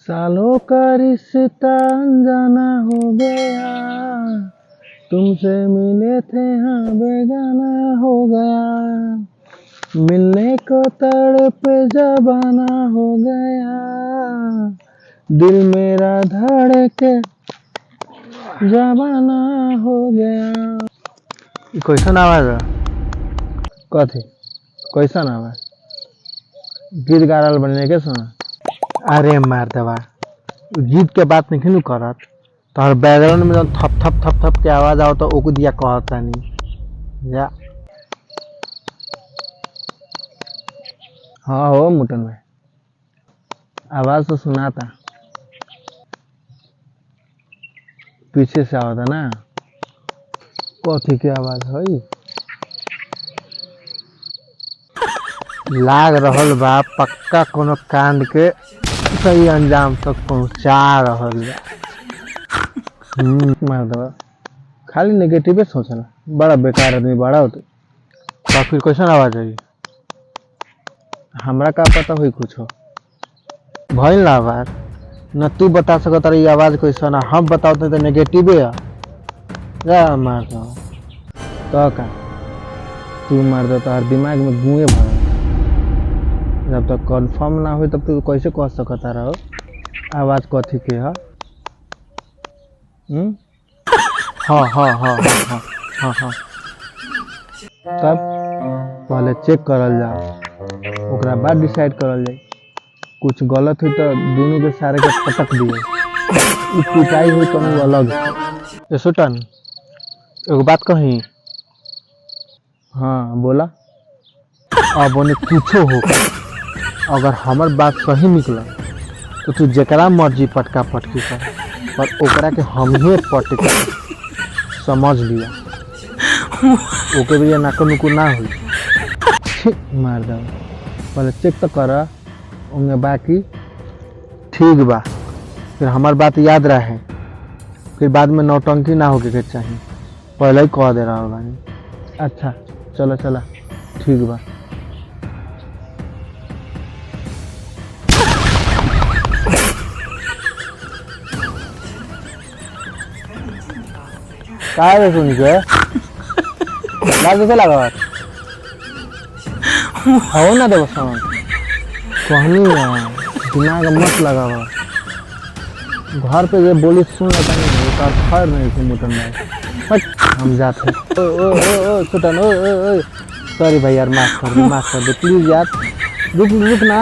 सालों का रिश्ता अनजाना हो गया, तुमसे मिले थे हाँ बेगाना हो गया, मिलने को तड़पे जबाना हो गया, दिल मेरा धड़के जबाना हो गया। कैसन आवाज है? कथी कैसन आवाज? गीत गा रहल बने के सुना? अरे मार दवा गीत के बात नहीं करत, तोहर बैकग्राउंड में जब थप थप थप थप के आवाज आओ तो ओको दिया कहता नहीं जा। हाँ हो मुटन भाई, आवाज तो सुनाता, पीछे से आवता ना। कथी के आवाज है? लाग रहल बा पक्का कोनो कांड के सही अंजाम तक पहुंचा रहल बा। मार दवा खाली नेगेटिव सोचना, बड़ा बेकार आदमी बड़ा होते। तो फिर कैसन आवाज है? हमरा का पता हुई कुछ हो भइल ना आवाज? न तू बता सकत रही आवाज कैसन, हम बताओ तो नेगेटिव है या मार दो तो का तू मार दो तो हर दिमाग में गुए भर। जब तक कंफर्म ना हो तब तू कैसे कह सकता रहो आवाज कथी के है? हाँ हाँ हाँ हाँ हाँ हाँ हाँ तब पहले चेक करल जाओ, ओकरा बाद डिसाइड करल जाए। कुछ गलत हुई तो दोनों के सारे के पटक दिए, पिटाई हुई तो वो अलग। ये सुटन एगो बात कही? हाँ बोला। अब उन्हें कुछो हो अगर हमार बात सही निकला तो तू जकरा मर्जी पटका पटकी कर, पर ओकरा के हम ही पटका समझ लिया। ओके भी नाको नुको ना हुई मार दो। पहले चेक तो कर उनमें बाकी ठीक बा, फिर हमार बात याद रहे, फिर बाद में नौटंकी ना होके के चाहिए, पहले ही कह दे रहा होगा। अच्छा चलो चला ठीक बा। काय सुन के लाग के लगा हो ना देव सामान कहनी दिमाग मत लगा। घर पे ये बोली सुन लेता नहीं तो खैर नहीं थे मुटन भाई, हम जाते। ओ ओ ओ ओ सुटन ओ ओ ओ सॉरी भाई यार, माफ कर दे प्लीज यार, रुक रुक ना।